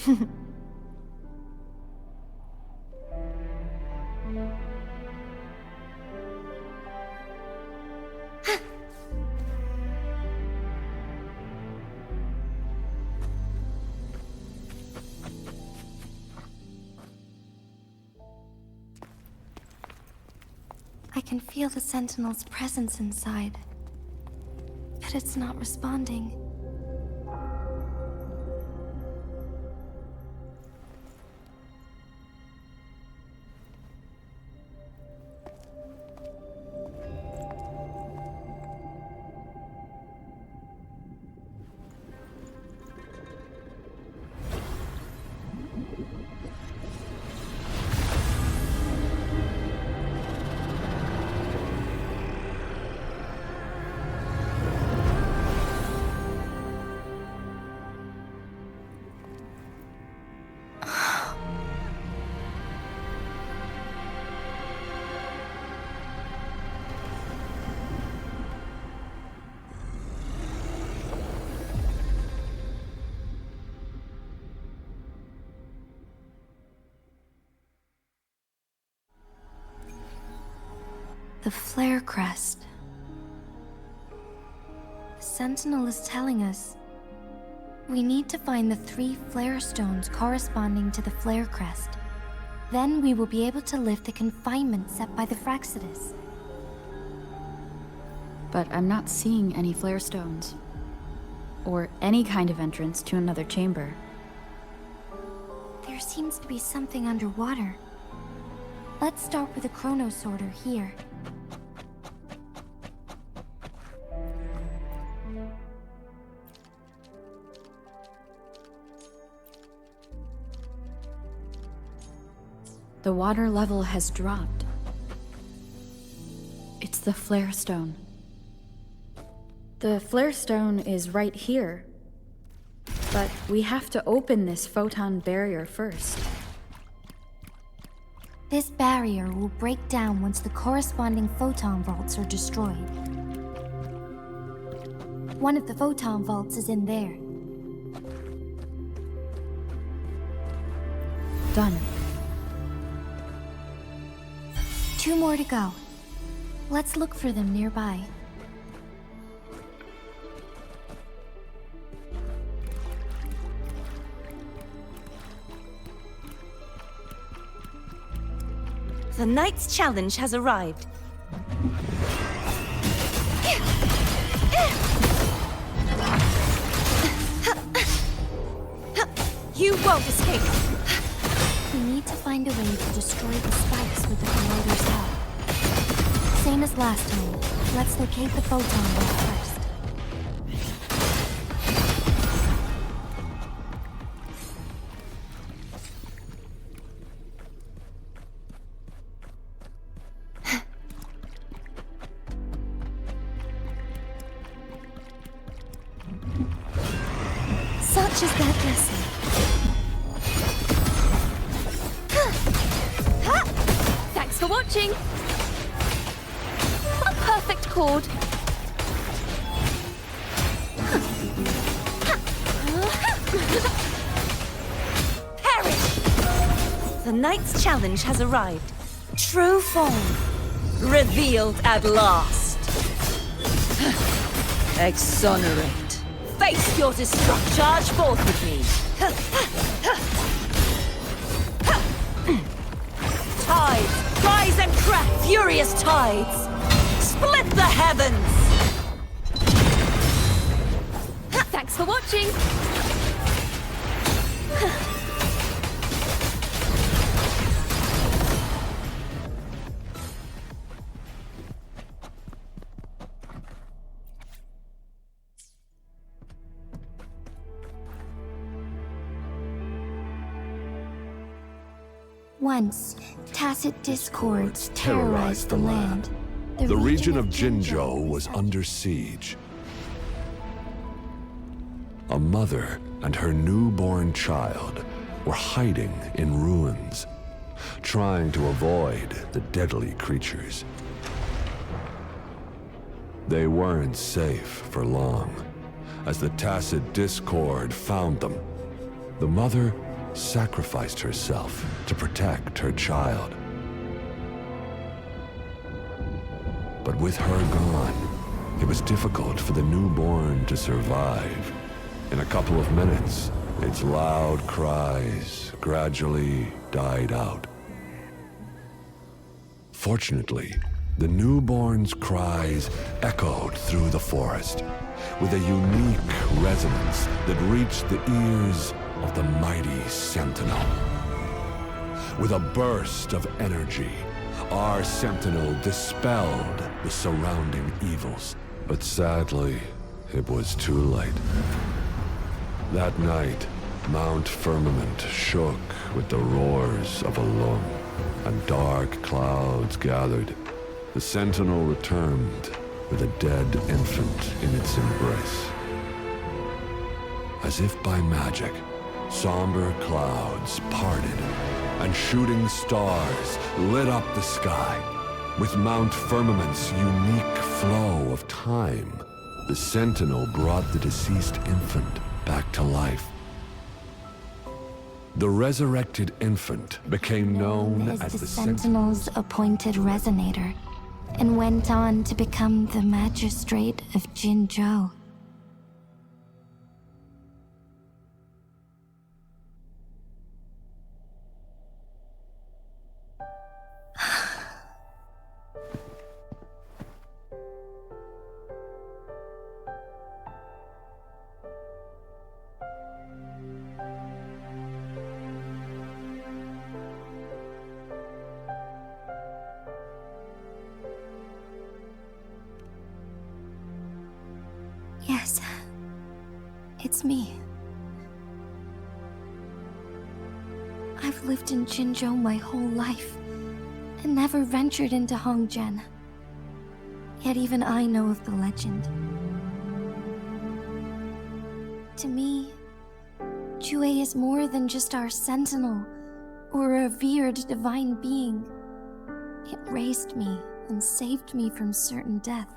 I can feel the Sentinel's presence inside, but it's not responding. The flare crest. The Sentinel is telling us we need to find the 3 flare stones corresponding to the flare crest. Then we will be able to lift the confinement set by the Fraxidus. But I'm not seeing any flare stones, or any kind of entrance to another chamber. There seems to be something underwater. Let's start with a chrono sorter here. The water level has dropped. It's the flare stone. The flare stone is right here. But we have to open this photon barrier first. This barrier will break down once the corresponding photon vaults are destroyed. One of the photon vaults is in there. Done. 2 more to go. Let's look for them nearby. The Knight's challenge has arrived. You won't escape. We need to find a way to destroy the spikes with the corroder's help. Same as last time. Let's locate the photon vault first. Such is that lesson. Thanks for watching. A perfect chord. Perish! The Knight's challenge has arrived. True form revealed at last. Exonerate. Face your destruction. Charge forth with me. Tides, rise and crack, furious tides. Split the heavens. Thanks for watching. Once, tacit discords terrorized the land. The region of Jinzhou was under siege. A mother and her newborn child were hiding in ruins, trying to avoid the deadly creatures. They weren't safe for long, as the tacit discord found them. The mother sacrificed herself to protect her child. But with her gone, it was difficult for the newborn to survive. In a couple of minutes, its loud cries gradually died out. Fortunately, the newborn's cries echoed through the forest with a unique resonance that reached the ears of the mighty sentinel. With a burst of energy, our sentinel dispelled the surrounding evils. But sadly, it was too late. That night, Mount Firmament shook with the roars of a lung, and dark clouds gathered. The sentinel returned with a dead infant in its embrace. As if by magic, somber clouds parted, and shooting stars lit up the sky. With Mount Firmament's unique flow of time, the sentinel brought the deceased infant back to life. The resurrected infant became known as the Sentinel's appointed resonator, and went on to become the magistrate of Jinzhou. Yes, it's me. I've lived in Jinzhou my whole life, and never ventured into Hongzhen. Yet even I know of the legend. To me, Jue is more than just our sentinel, or a revered divine being. It raised me and saved me from certain death.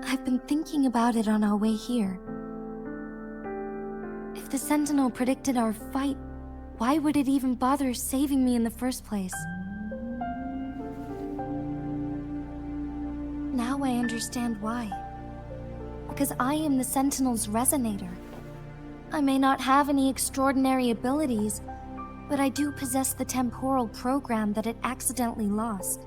I've been thinking about it on our way here. If the Sentinel predicted our fight, why would it even bother saving me in the first place? Now I understand why. Because I am the Sentinel's resonator. I may not have any extraordinary abilities, but I do possess the temporal program that it accidentally lost.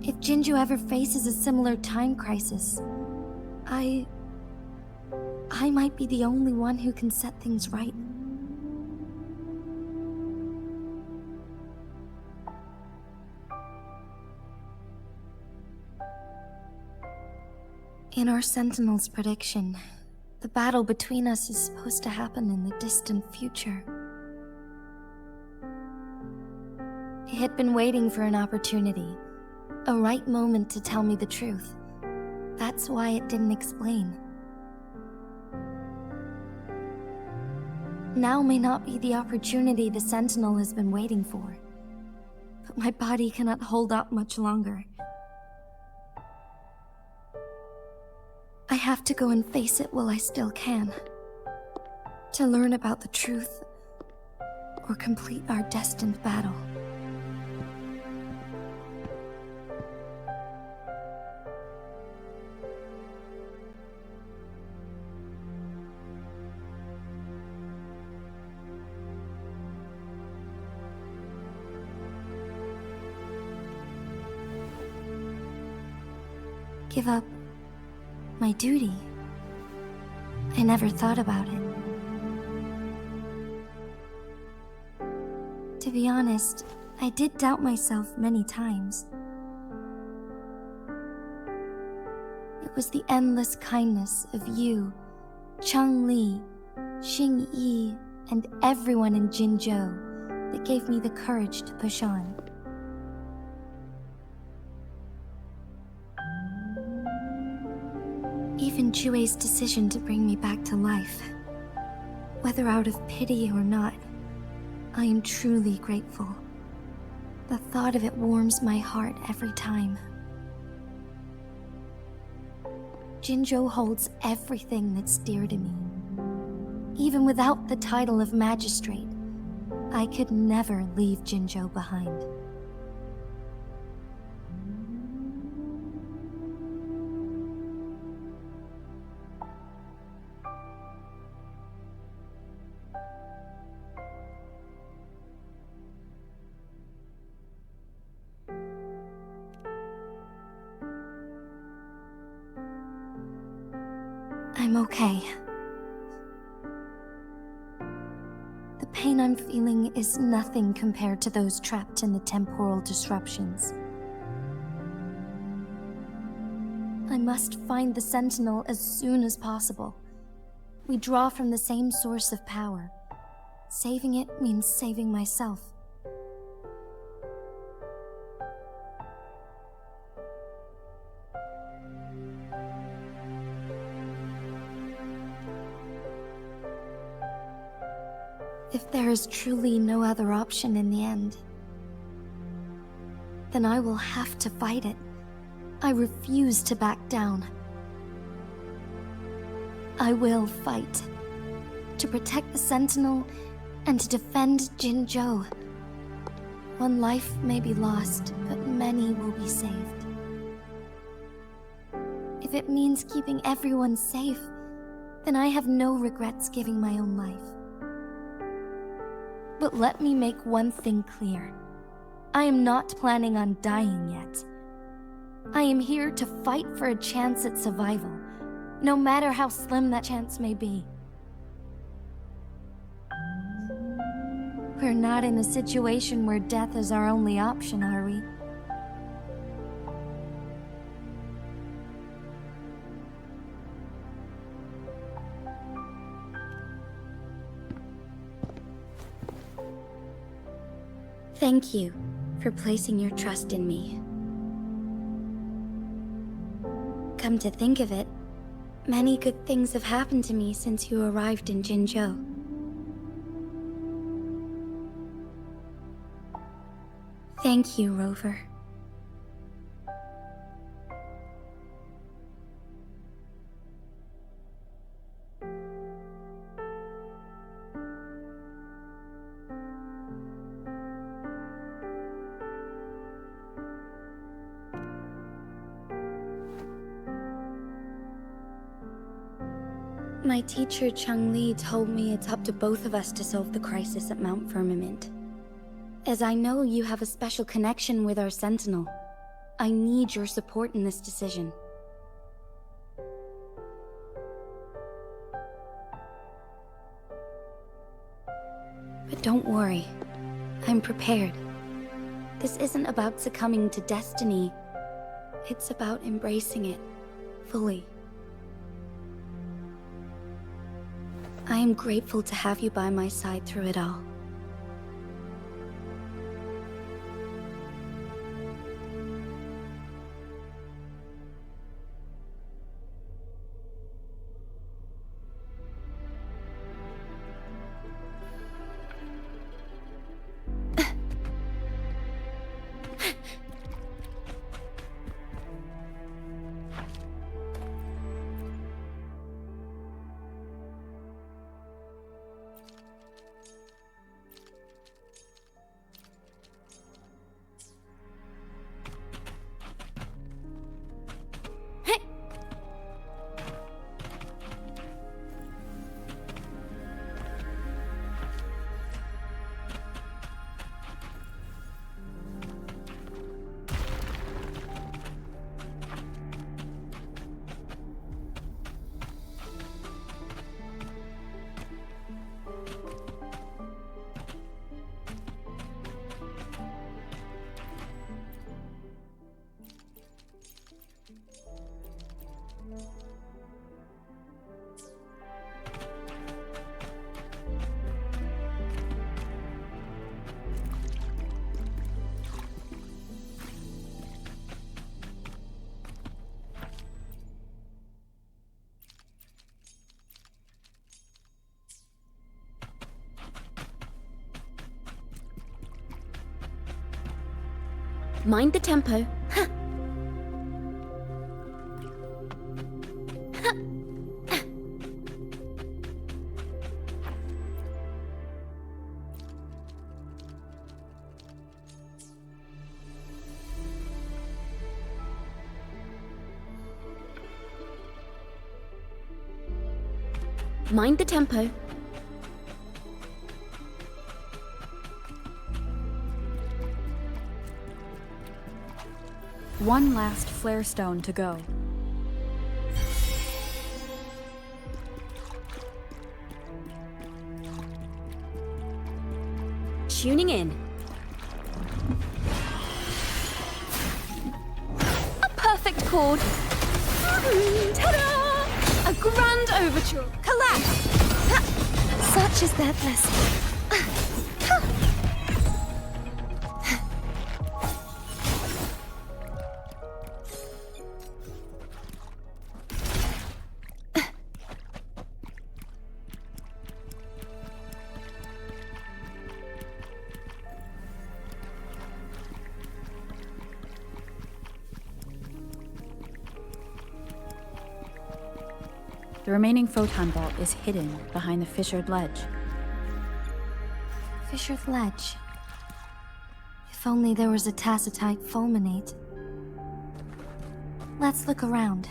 If Jinzhou ever faces a similar time crisis, I might be the only one who can set things right. In our Sentinel's prediction, the battle between us is supposed to happen in the distant future. It had been waiting for an opportunity, a right moment to tell me the truth. That's why it didn't explain. Now may not be the opportunity the Sentinel has been waiting for, but my body cannot hold up much longer. I have to go and face it while I still can, to learn about the truth, or complete our destined battle. Give up my duty? I never thought about it. To be honest, I did doubt myself many times. It was the endless kindness of you, Cheng Li, Xing Yi, and everyone in Jinzhou that gave me the courage to push on. Even Jue's decision to bring me back to life, whether out of pity or not, I am truly grateful. The thought of it warms my heart every time. Jinzhou holds everything that's dear to me. Even without the title of magistrate, I could never leave Jinzhou behind. I'm okay. The pain I'm feeling is nothing compared to those trapped in the temporal disruptions. I must find the Sentinel as soon as possible. We draw from the same source of power. Saving it means saving myself. If there is truly no other option in the end, then I will have to fight it. I refuse to back down. I will fight. To protect the Sentinel and to defend Jinzhou. One life may be lost, but many will be saved. If it means keeping everyone safe, then I have no regrets giving my own life. But let me make one thing clear. I am not planning on dying yet. I am here to fight for a chance at survival, no matter how slim that chance may be. We're not in a situation where death is our only option, are we? Thank you for placing your trust in me. Come to think of it, many good things have happened to me since you arrived in Jinzhou. Thank you, Rover. My teacher, Cheng-Li, told me it's up to both of us to solve the crisis at Mount Firmament. As I know you have a special connection with our Sentinel, I need your support in this decision. But don't worry, I'm prepared. This isn't about succumbing to destiny, it's about embracing it fully. I am grateful to have you by my side through it all. Mind the tempo. Mind the tempo. One last flare stone to go. Tuning in. A perfect chord. Ta-da! A grand overture. Collapse! Such is their blessing. The remaining photon vault is hidden behind the fissured ledge. Fissured ledge. If only there was a tacitite fulminate. Let's look around.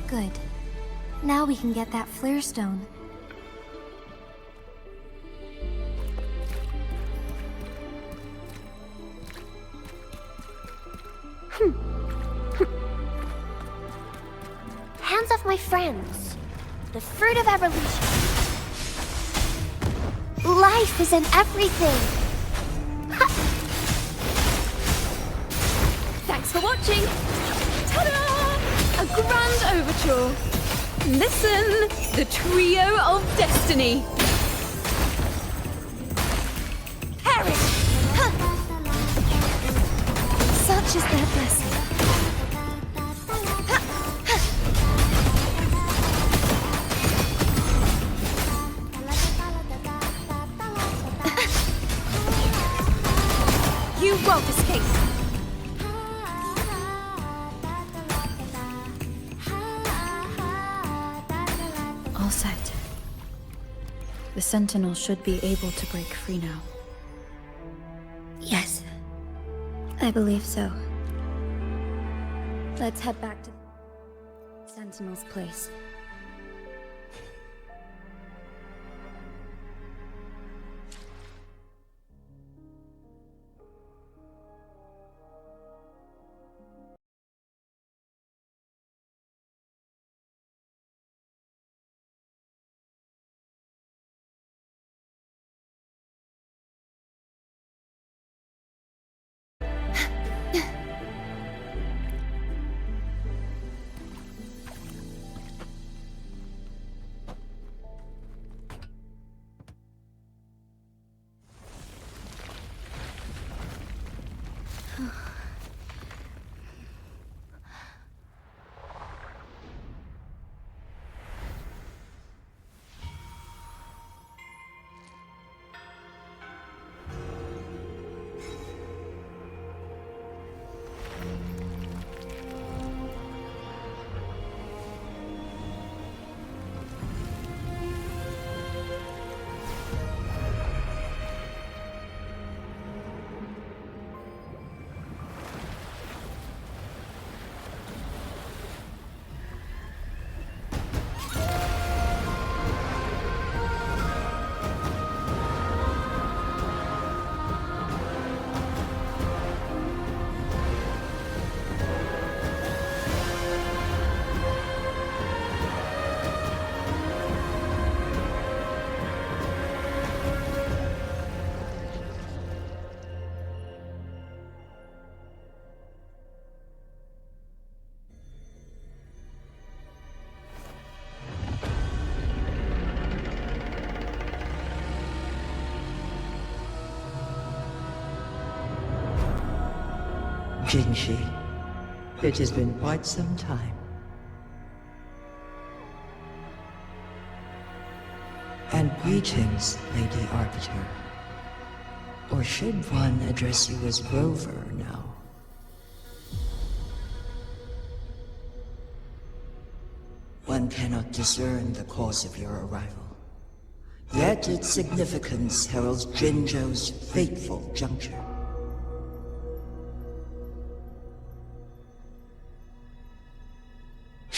Good. Now we can get that flare stone. Hands off my friends. The fruit of evolution. Life is in everything. Thanks for watching. Ta-da! A grand overture. Listen, the trio of destiny. Perish! Such is their blessing. You won't escape! All set. The Sentinel should be able to break free now. Yes. I believe so. Let's head back to Sentinel's place. Jinshi, it has been quite some time. And greetings, Lady Arbiter. Or should one address you as Rover now? One cannot discern the cause of your arrival. Yet its significance heralds Jinzhou's fateful juncture.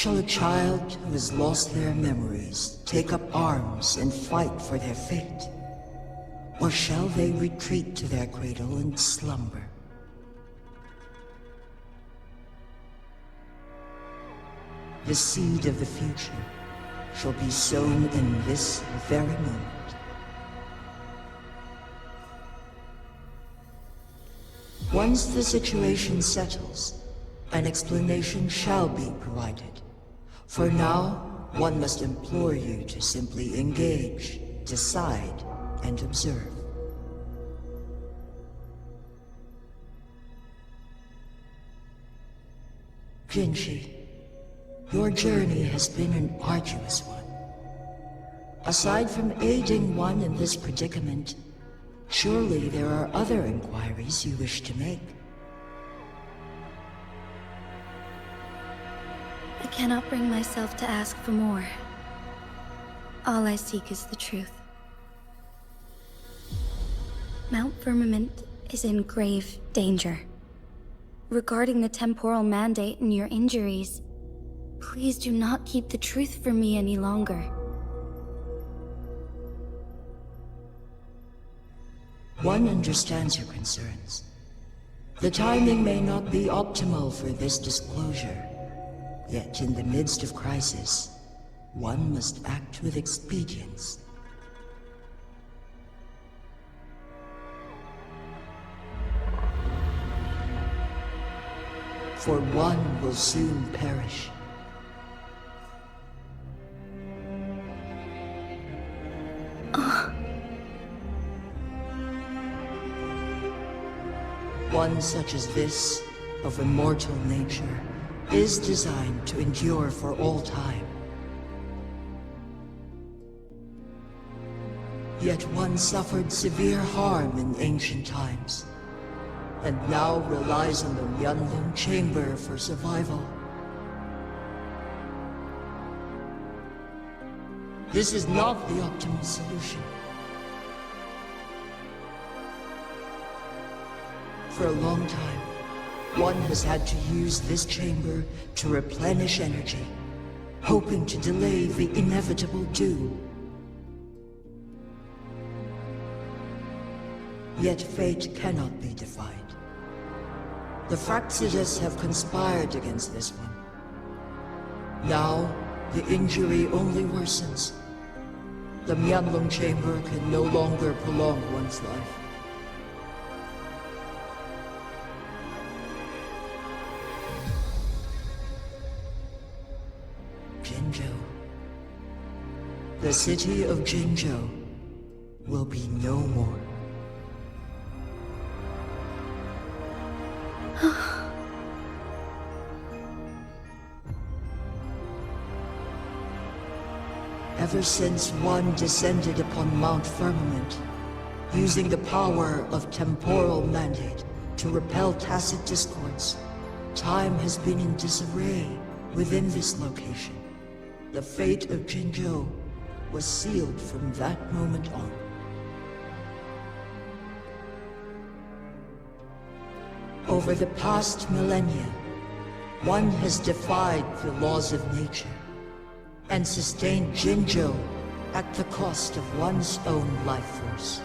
Shall a child who has lost their memories take up arms and fight for their fate? Or shall they retreat to their cradle and slumber? The seed of the future shall be sown in this very moment. Once the situation settles, an explanation shall be provided. For now, one must implore you to simply engage, decide, and observe. Jinshi, your journey has been an arduous one. Aside from aiding one in this predicament, surely there are other inquiries you wish to make. I cannot bring myself to ask for more. All I seek is the truth. Mount Firmament is in grave danger. Regarding the temporal mandate and your injuries, please do not keep the truth from me any longer. One understands your concerns. The timing may not be optimal for this disclosure. Yet in the midst of crisis, one must act with expedience. For one will soon perish. One such as this, of immortal nature, is designed to endure for all time. Yet one suffered severe harm in ancient times, and now relies on the Huanglong chamber for survival. This is not the optimal solution. For a long time, one has had to use this chamber to replenish energy, hoping to delay the inevitable doom. Yet fate cannot be defied. The Fraxidas have conspired against this one. Now, the injury only worsens. The Huanglong chamber can no longer prolong one's life. The city of Jinzhou will be no more. Ever since one descended upon Mount Firmament, using the power of temporal mandate to repel tacit discords, time has been in disarray within this location. The fate of Jinzhou was sealed from that moment on. Over the past millennia, one has defied the laws of nature and sustained Jinzhou at the cost of one's own life force.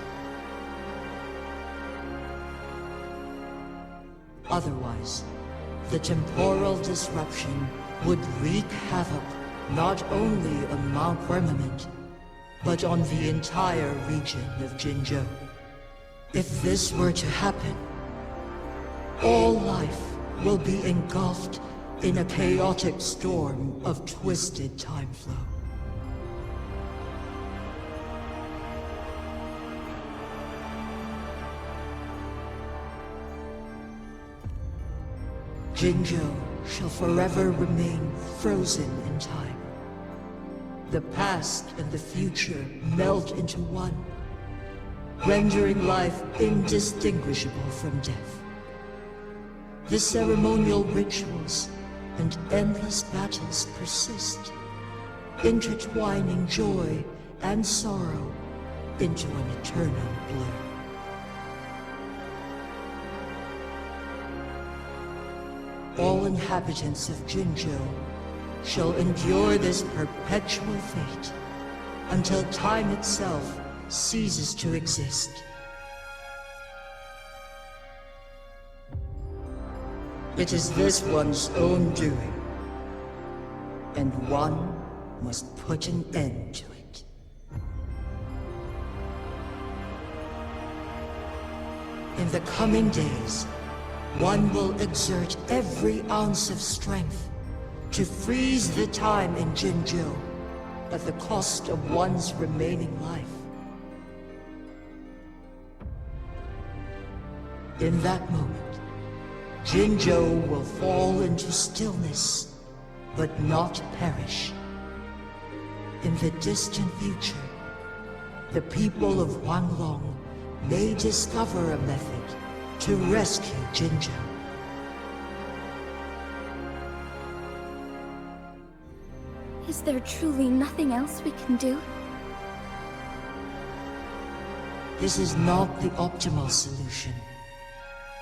Otherwise, the temporal disruption would wreak havoc not only on Mount Firmament, but on the entire region of Jinzhou. If this were to happen, all life will be engulfed in a chaotic storm of twisted time flow. Jinzhou shall forever remain frozen in time. The past and the future melt into one, rendering life indistinguishable from death. The ceremonial rituals and endless battles persist, intertwining joy and sorrow into an eternal blur. All inhabitants of Jinzhou shall endure this perpetual fate until time itself ceases to exist. It is this one's own doing, and one must put an end to it. In the coming days, one will exert every ounce of strength to freeze the time in Jinzhou at the cost of one's remaining life. In that moment, Jinzhou will fall into stillness, but not perish. In the distant future, the people of Huanglong may discover a method to rescue Jinzhou. Is there truly nothing else we can do? This is not the optimal solution,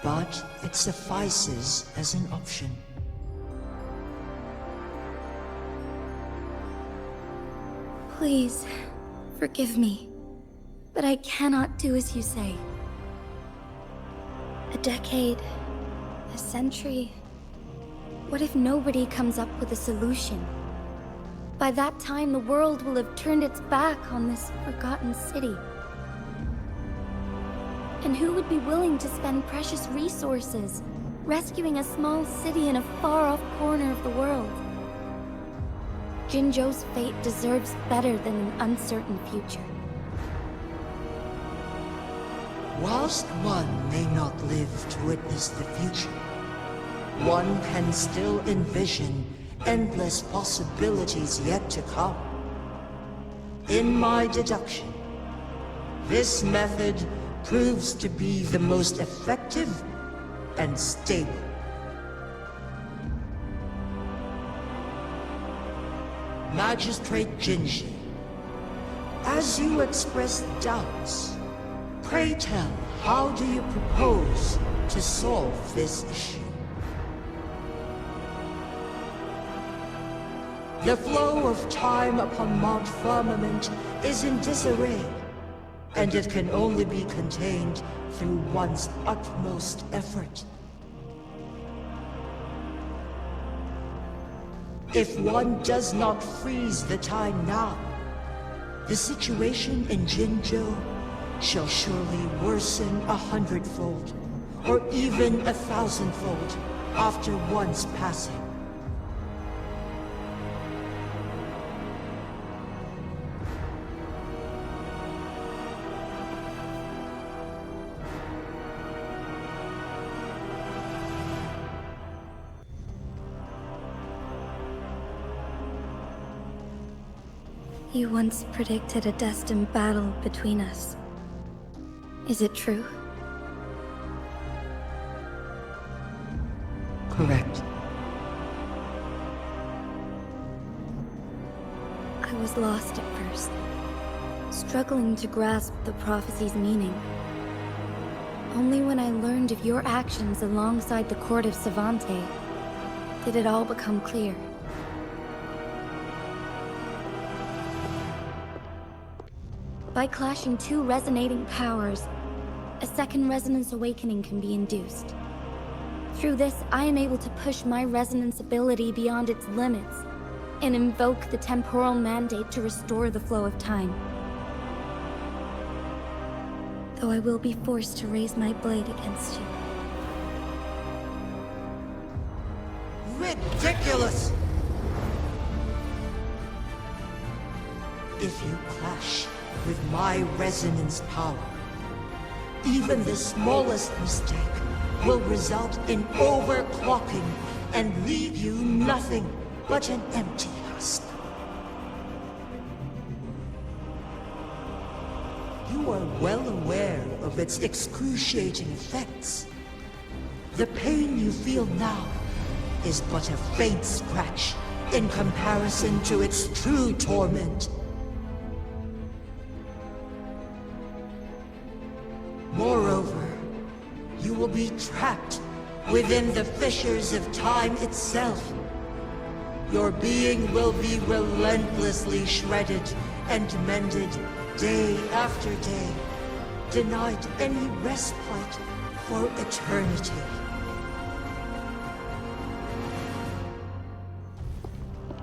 but it suffices as an option. Please, forgive me, but I cannot do as you say. A decade, a century. What if nobody comes up with a solution? By that time, the world will have turned its back on this forgotten city. And who would be willing to spend precious resources rescuing a small city in a far-off corner of the world? Jinzhou's fate deserves better than an uncertain future. Whilst one may not live to witness the future, one can still envision endless possibilities yet to come. In my deduction, this method proves to be the most effective and stable. Magistrate Jinzhi, as you express doubts, pray tell, how do you propose to solve this issue? The flow of time upon Mount Firmament is in disarray, and it can only be contained through one's utmost effort. If one does not freeze the time now, the situation in Jinzhou shall surely worsen 100-fold, or even 1,000-fold after one's passing. You once predicted a destined battle between us. Is it true? Correct. I was lost at first, struggling to grasp the prophecy's meaning. Only when I learned of your actions alongside the court of Savante did it all become clear. By clashing two resonating powers, a second resonance awakening can be induced. Through this, I am able to push my resonance ability beyond its limits and invoke the temporal mandate to restore the flow of time. Though I will be forced to raise my blade against you. Ridiculous! If you clash with my resonance power, even the smallest mistake will result in overclocking and leave you nothing but an empty husk. You are well aware of its excruciating effects. The pain you feel now is but a faint scratch in comparison to its true torment. Moreover, you will be trapped within the fissures of time itself. Your being will be relentlessly shredded and mended day after day, denied any respite for eternity.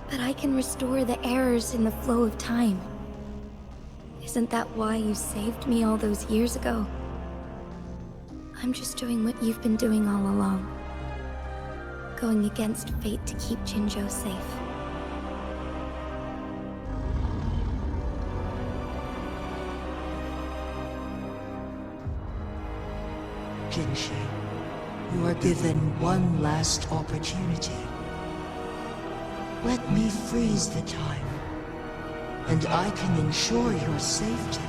But I can restore the errors in the flow of time. Isn't that why you saved me all those years ago? I'm just doing what you've been doing all along. Going against fate to keep Jinzhou safe. Jinshi, you are given one last opportunity. Let me freeze the time, and I can ensure your safety.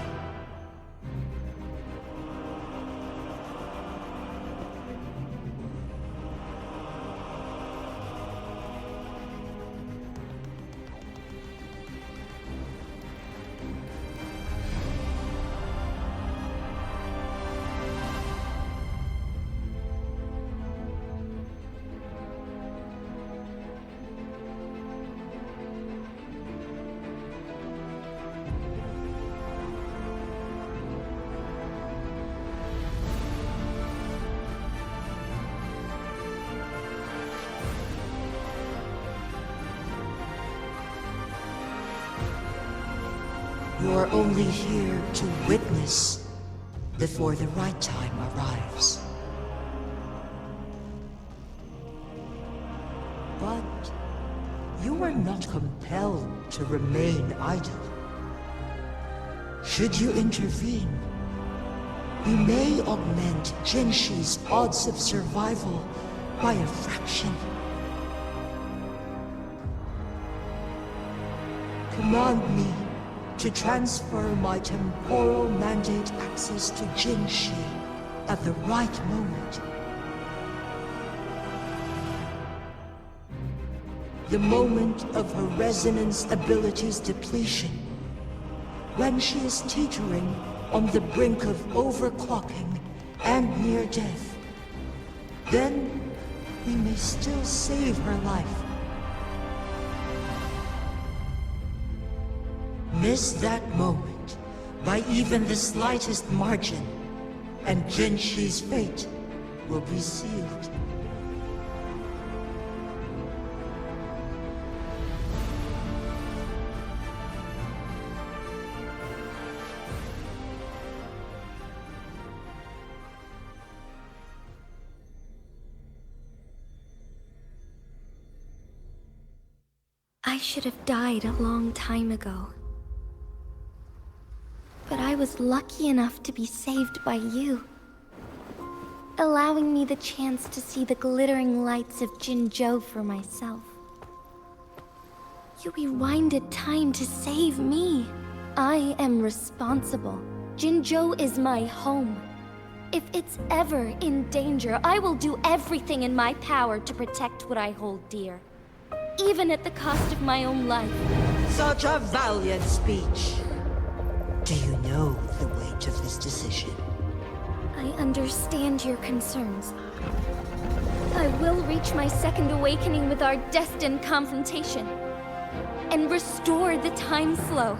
You're only here to witness before the right time arrives. But you are not compelled to remain idle. Should you intervene, we may augment Jinshi's odds of survival by a fraction. Command me to transfer my temporal mandate access to Jinshi at the right moment. The moment of her resonance ability's depletion, when she is teetering on the brink of overclocking and near death. Then we may still save her life. Miss that moment by even the slightest margin, and Jinshi's fate will be sealed. I should have died a long time ago. But I was lucky enough to be saved by you, allowing me the chance to see the glittering lights of Jinzhou for myself. You rewinded time to save me. I am responsible. Jinzhou is my home. If it's ever in danger, I will do everything in my power to protect what I hold dear, even at the cost of my own life. Such a valiant speech. Do you know the weight of this decision? I understand your concerns. I will reach my second awakening with our destined confrontation, and restore the time flow.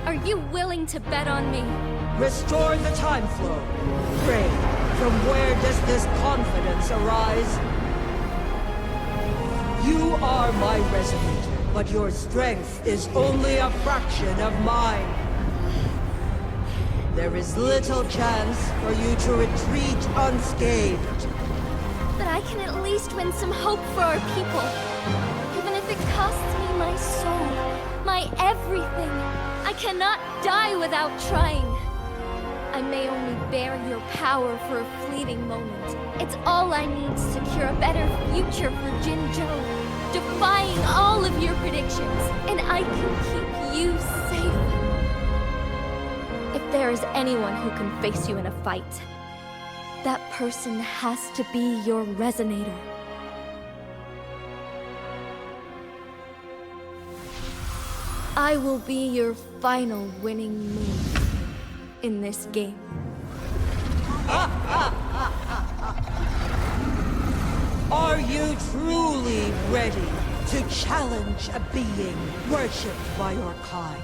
Are you willing to bet on me? Restore the time flow. Pray, from where does this confidence arise? You are my resident. But your strength is only a fraction of mine. There is little chance for you to retreat unscathed. But I can at least win some hope for our people. Even if it costs me my soul, my everything. I cannot die without trying. I may only bear your power for a fleeting moment. It's all I need to secure a better future for Jinzhou, defying all of your predictions, and I can keep you safe. If there is anyone who can face you in a fight, that person has to be your resonator. I will be your final winning move in this game. Are you truly ready to challenge a being worshipped by your kind?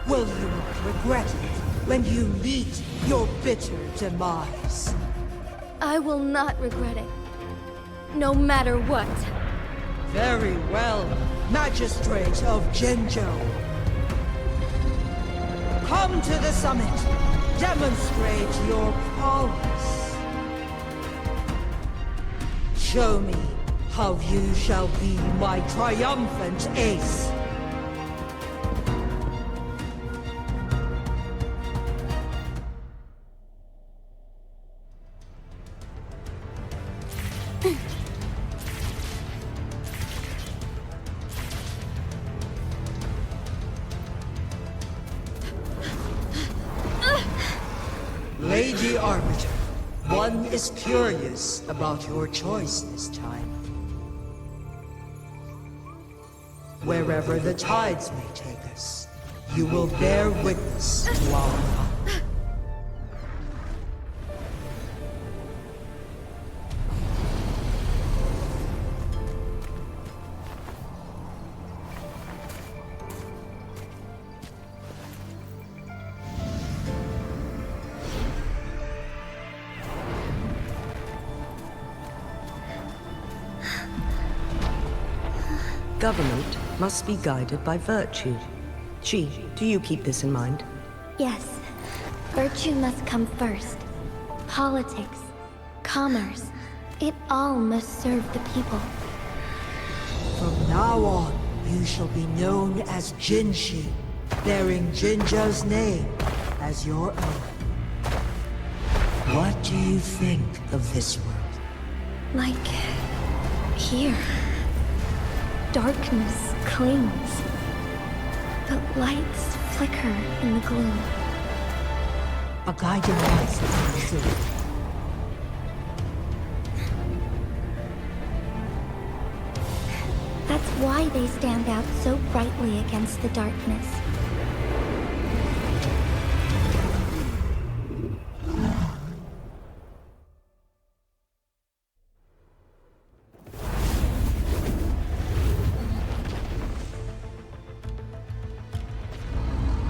Will you regret it when you meet your bitter demise? I will not regret it, no matter what. Very well, Magistrate of Jinzhou. Come to the summit. Demonstrate your prowess. Show me how you shall be my triumphant ace. Lady Arbiter, one is curious about your choice this time. Wherever the tides may take us, you will bear witness to our fun. Government must be guided by virtue. Chi, do you keep this in mind? Yes, virtue must come first. Politics, commerce, it all must serve the people. From now on, you shall be known as Jinshi, bearing Jinzhou's name as your own. What do you think of this world? Like here. Darkness clings, but lights flicker in the gloom. A guiding light, see. That's why they stand out so brightly against the darkness.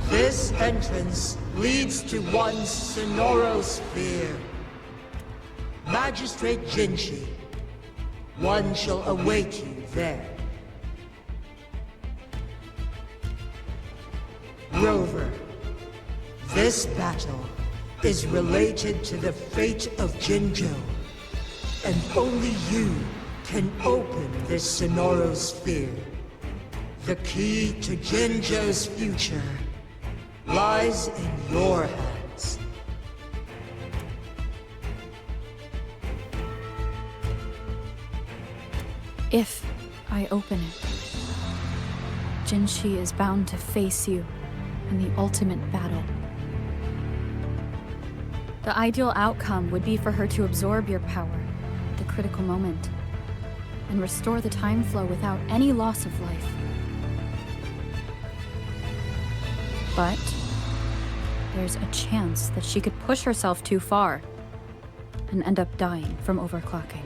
This entrance leads to one Sonoro sphere. Magistrate Jinshi, one shall await you there. Rover, this battle is related to the fate of Jinzhou, and only you can open this Sonoro sphere. The key to Jinzhou's future lies in your hands. If I open it, Jinshi is bound to face you in the ultimate battle. The ideal outcome would be for her to absorb your power at the critical moment and restore the time flow without any loss of life. But there's a chance that she could push herself too far and end up dying from overclocking.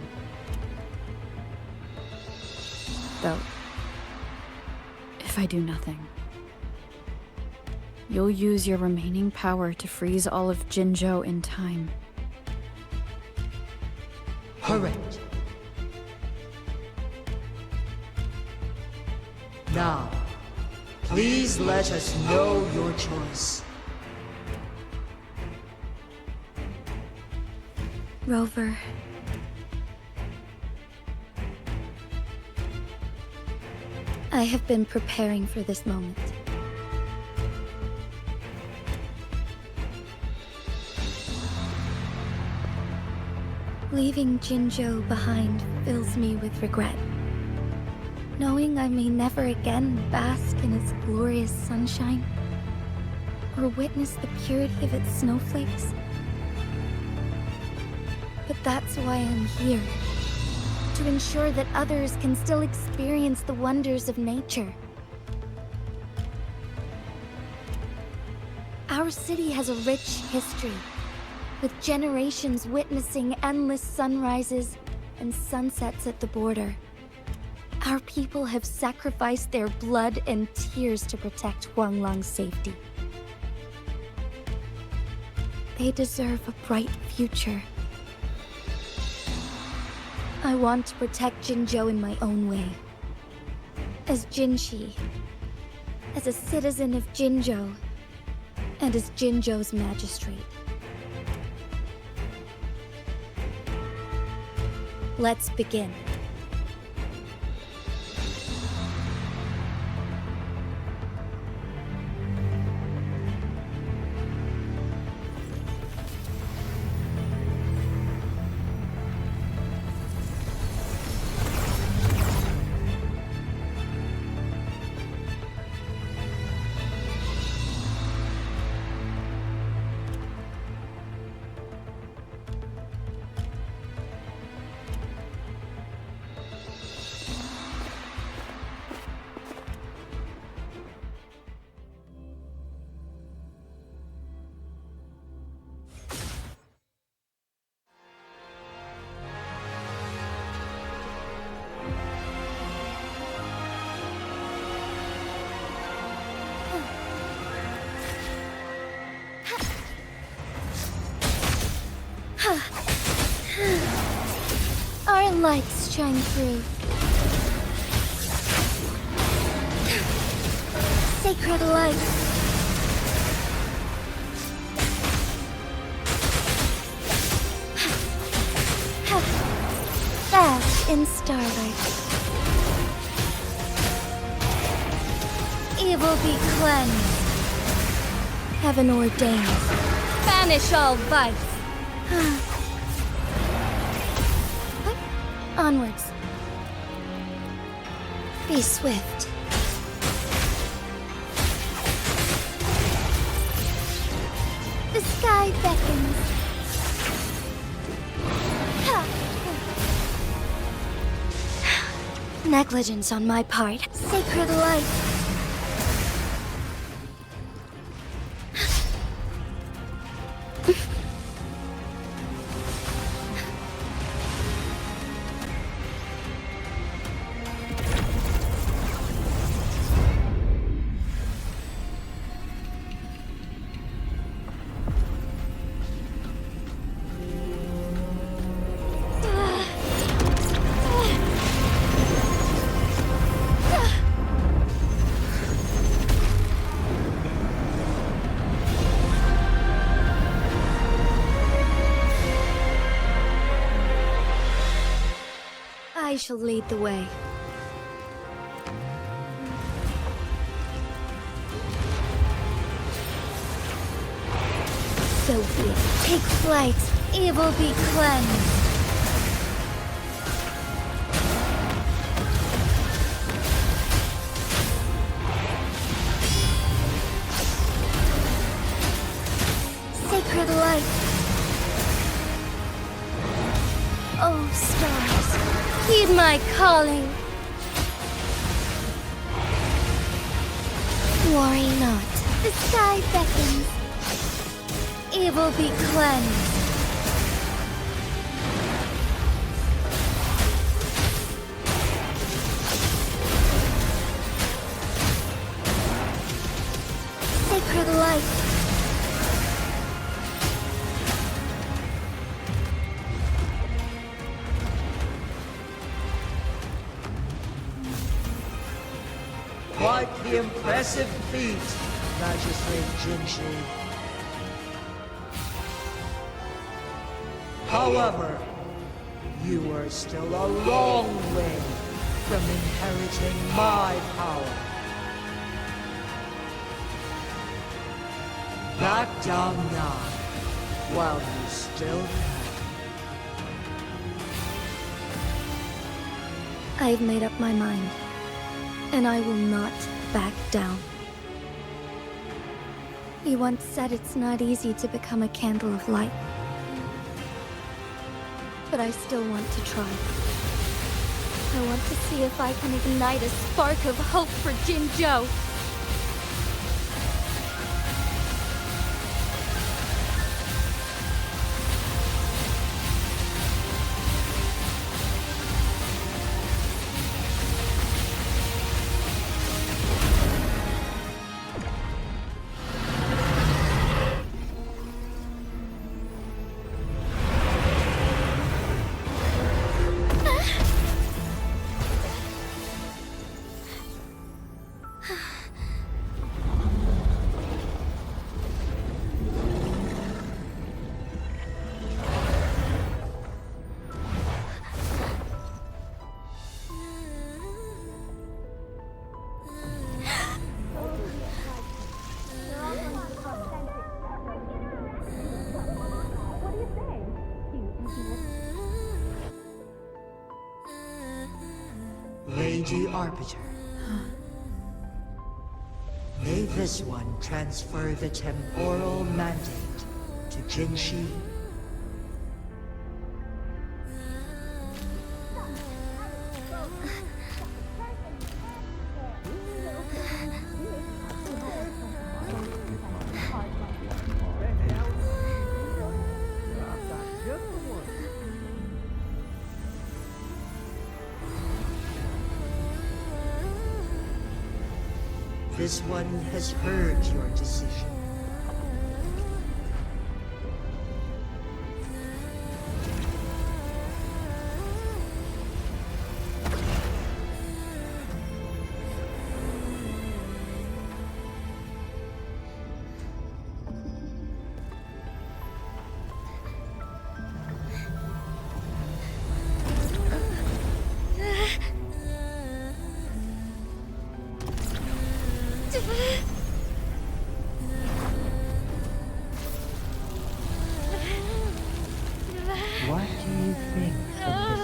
Though, if I do nothing, you'll use your remaining power to freeze all of Jinzhou in time. Correct. Now, please let us know your choice. Rover. I have been preparing for this moment. Leaving Jinzhou behind fills me with regret. Knowing I may never again bask in its glorious sunshine, or witness the purity of its snowflakes. But that's why I'm here. To ensure that others can still experience the wonders of nature. Our city has a rich history, with generations witnessing endless sunrises and sunsets at the border. Our people have sacrificed their blood and tears to protect Huanglong's safety. They deserve a bright future. I want to protect Jinzhou in my own way. As Jinshi, as a citizen of Jinzhou, and as Jinzhou's magistrate. Let's begin. Our lights shine through. Sacred light. Bask in starlight. Evil be cleansed. Heaven ordained. Banish all vice. Onwards. Be swift. The sky beckons. Negligence on my part. Sacred light. I shall lead the way. So be it. Take flight. Evil be cleansed. Sacred light. Oh, stars, heed my calling. Worry not, the sky beckons. Evil be cleansed. Sacred light. Quite the impressive feat, Magistrate Jinshi. However, you are still a long way from inheriting my power. Back down now, while you still can. I've made up my mind, and I will not back down. You once said it's not easy to become a candle of light. But I still want to try. I want to see if I can ignite a spark of hope for Jinzhou. Lady Arbiter. May this one transfer the temporal mandate to Jinshi. This one has heard your decision. What do you think of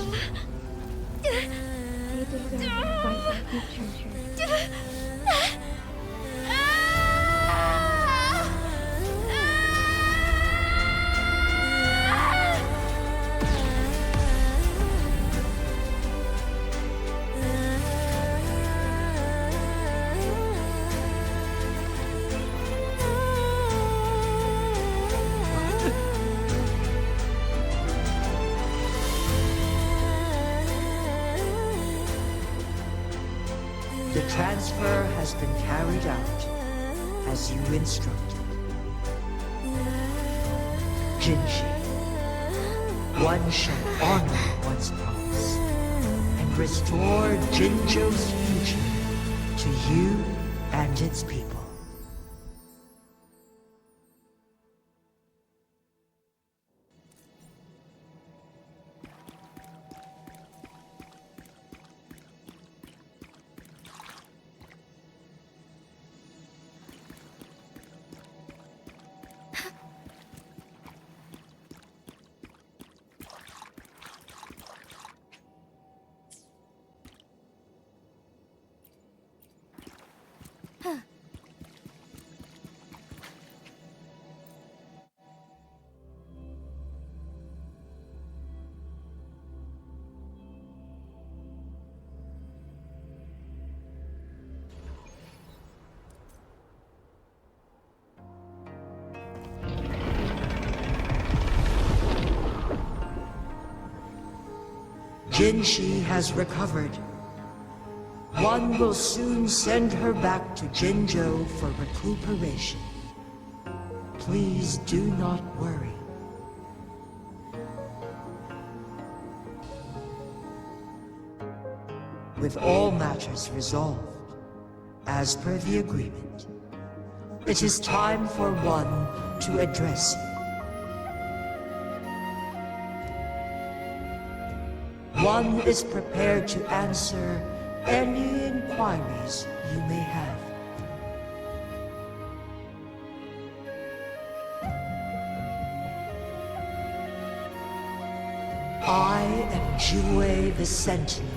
The transfer has been carried out as you instructed. Jinshi, one shall honor one's promise and restore Jinzhou's future to you and its people. Jinshi has recovered. One will soon send her back to Jinzhou for recuperation. Please do not worry. With all matters resolved, as per the agreement, it is time for one to address you. One is prepared to answer any inquiries you may have. I am Jue the Sentinel,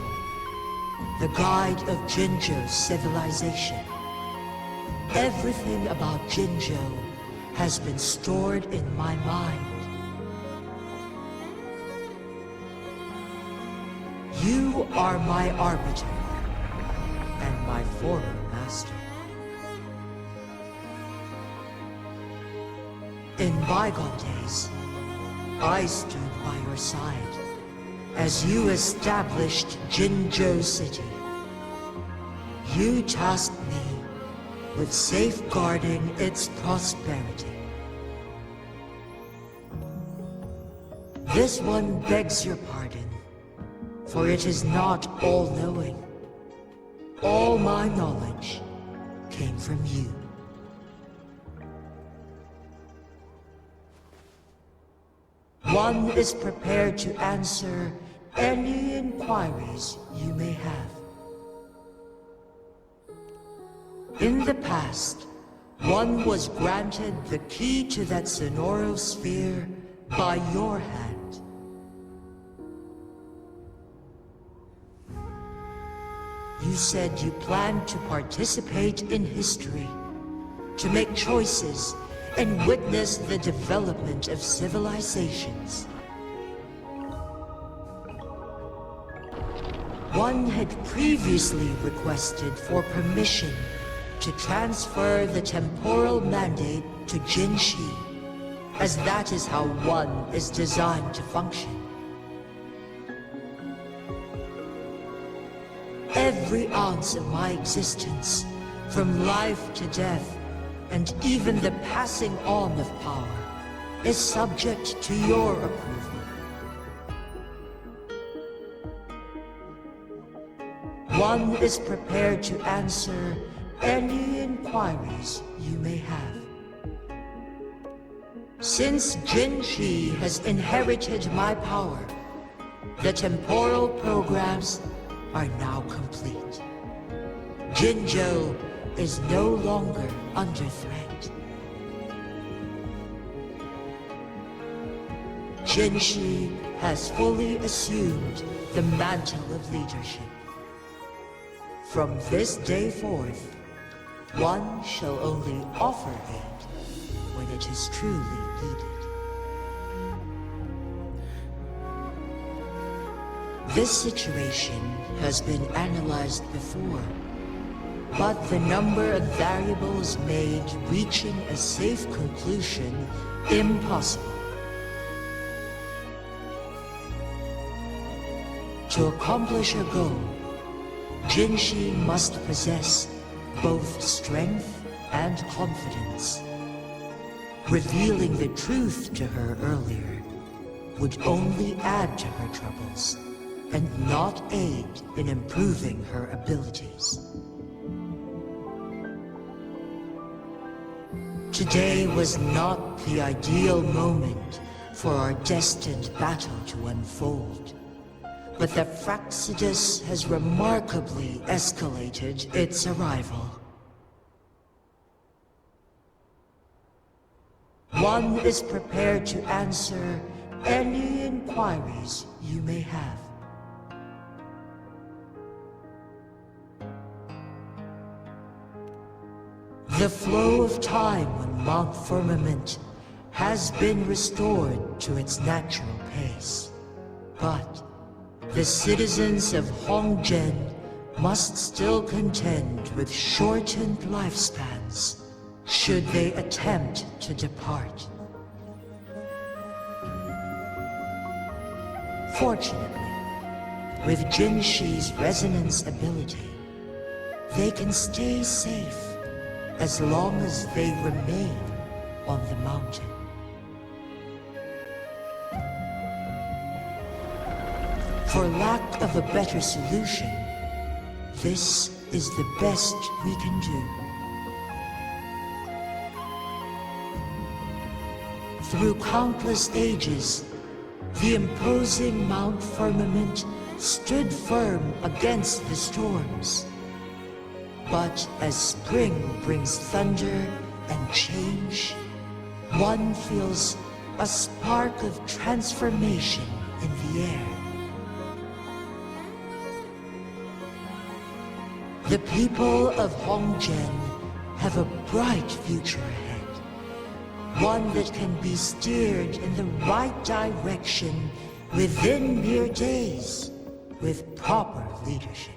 the guide of Jinzhou's civilization. Everything about Jinzhou has been stored in my mind. You are my arbiter and my former master. In bygone days, I stood by your side as you established Jinzhou City. You tasked me with safeguarding its prosperity. This one begs your pardon, for it is not all-knowing. All my knowledge came from you. One is prepared to answer any inquiries you may have. In the past, one was granted the key to that Sonoro sphere by your hand. You said you planned to participate in history, to make choices and witness the development of civilizations. One had previously requested for permission to transfer the temporal mandate to Jinshi, as that is how one is designed to function. Every ounce of my existence, from life to death, and even the passing on of power, is subject to your approval. One is prepared to answer any inquiries you may have. Since Jinshi has inherited my power, the temporal programs are now complete. Jinzhou is no longer under threat. Jinshi has fully assumed the mantle of leadership. From this day forth, one shall only offer aid when it is truly needed. This situation has been analyzed before, but the number of variables made reaching a safe conclusion impossible. To accomplish a goal, Jinshi must possess both strength and confidence. Revealing the truth to her earlier would only add to her troubles and not aid in improving her abilities. Today was not the ideal moment for our destined battle to unfold, but the Fraxidus has remarkably escalated its arrival. One is prepared to answer any inquiries you may have. The flow of time on Mount Firmament has been restored to its natural pace, but the citizens of Hongzhen must still contend with shortened lifespans should they attempt to depart. Fortunately, with Jinshi's resonance ability, they can stay safe as long as they remain on the mountain. For lack of a better solution, this is the best we can do. Through countless ages, the imposing Mount Firmament stood firm against the storms. But as spring brings thunder and change, one feels a spark of transformation in the air. The people of Hongjian have a bright future ahead. One that can be steered in the right direction within mere days with proper leadership.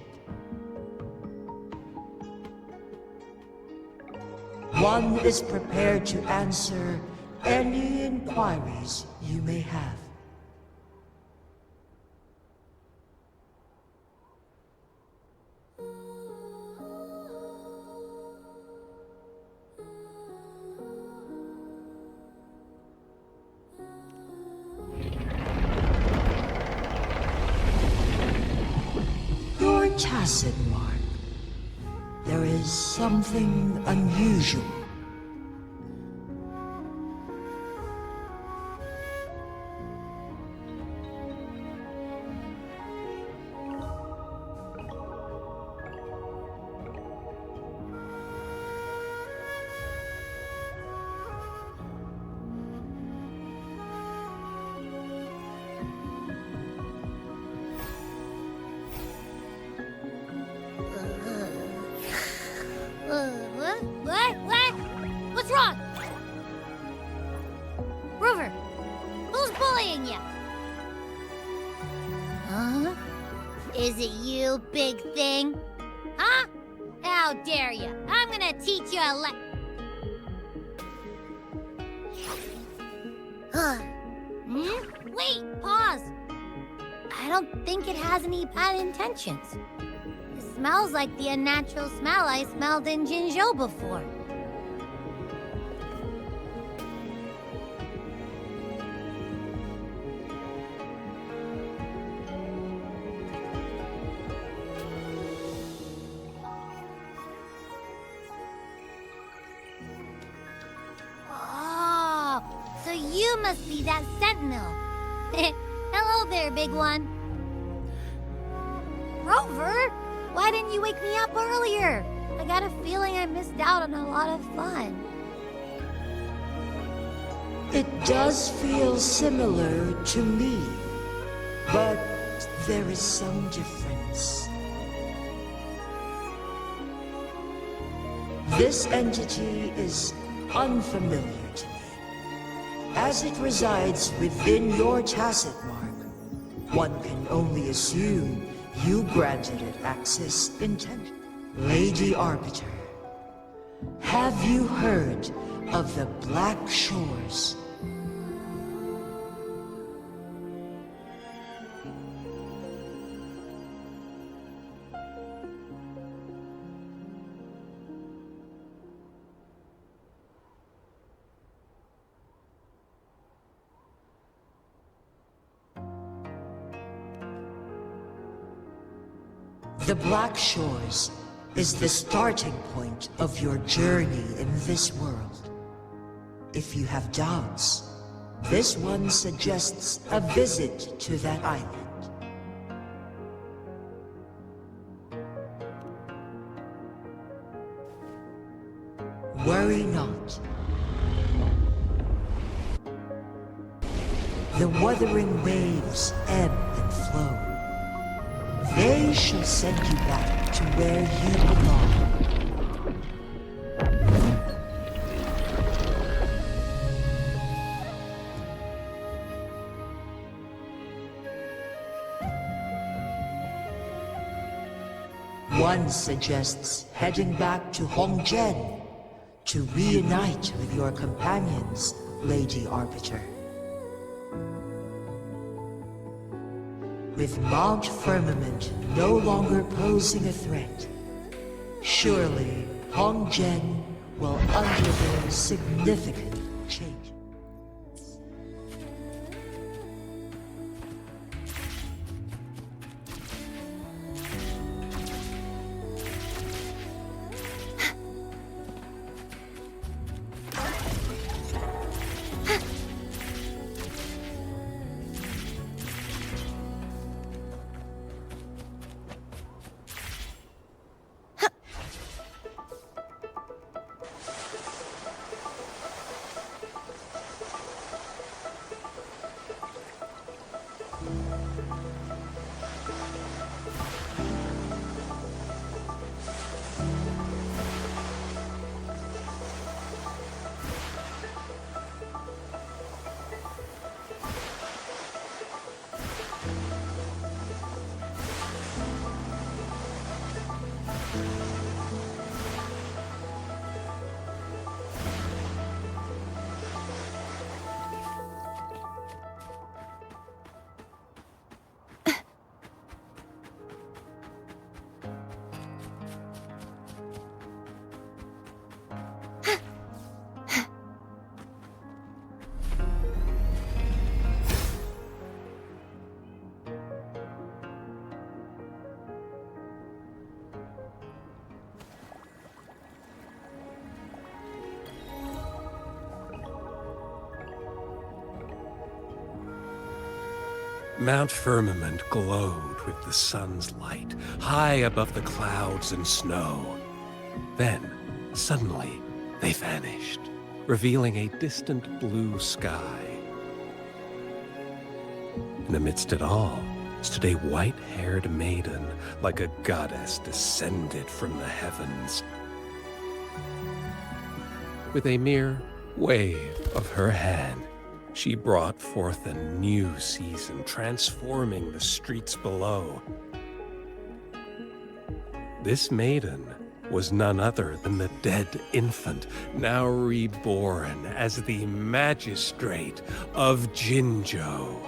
One is prepared to answer any inquiries you may have. Your tacit mark. There is something unusual. What? What's wrong? Rover, who's bullying you? Huh? Is it you, big thing? Huh? How dare you? I'm gonna teach you a Wait, pause. I don't think it has any bad intentions. It smells like the unnatural smell I smelled in Jinzhou before. Oh, so you must be that sentinel. Hello there, big one. Rover? Why didn't you wake me up earlier? I got a feeling I missed out on a lot of fun. It does feel similar to me, but there is some difference. This entity is unfamiliar to me, as it resides within your tacit mark. One can only assume you granted it access intentionally. Lady Arbiter, have you heard of the Black Shores? The Black Shores is the starting point of your journey in this world. If you have doubts, this one suggests a visit to that island. Worry not. The Wuthering Waves ebb and flow. They shall send you back to where you belong. One suggests heading back to Hongjian to reunite with your companions, Lady Arbiter. With Mount Firmament no longer posing a threat, surely Hongjian will undergo significant change. Mount Firmament glowed with the sun's light, high above the clouds and snow. Then, suddenly, they vanished, revealing a distant blue sky. And amidst it all stood a white-haired maiden, like a goddess descended from the heavens. With a mere wave of her hand, she brought forth a new season, transforming the streets below. This maiden was none other than the dead infant, now reborn as the magistrate of Jinzhou.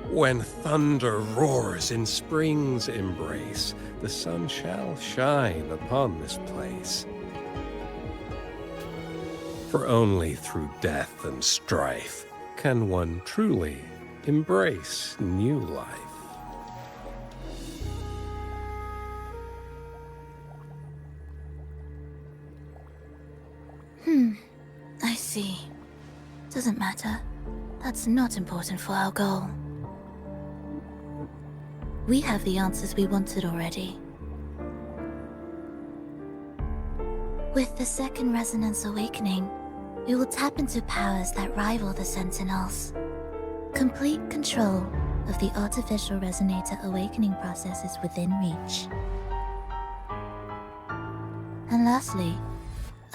When thunder roars in spring's embrace, the sun shall shine upon this place. For only through death and strife can one truly embrace new life. I see. Doesn't matter. That's not important for our goal. We have the answers we wanted already. With the second resonance awakening, we will tap into powers that rival the Sentinels. Complete control of the artificial resonator awakening process is within reach. And lastly,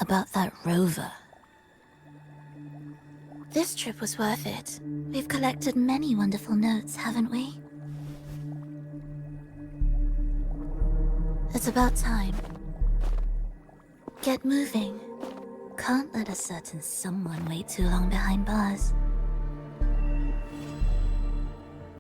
about that rover. This trip was worth it. We've collected many wonderful notes, haven't we? It's about time. Get moving. Can't let a certain someone wait too long behind bars.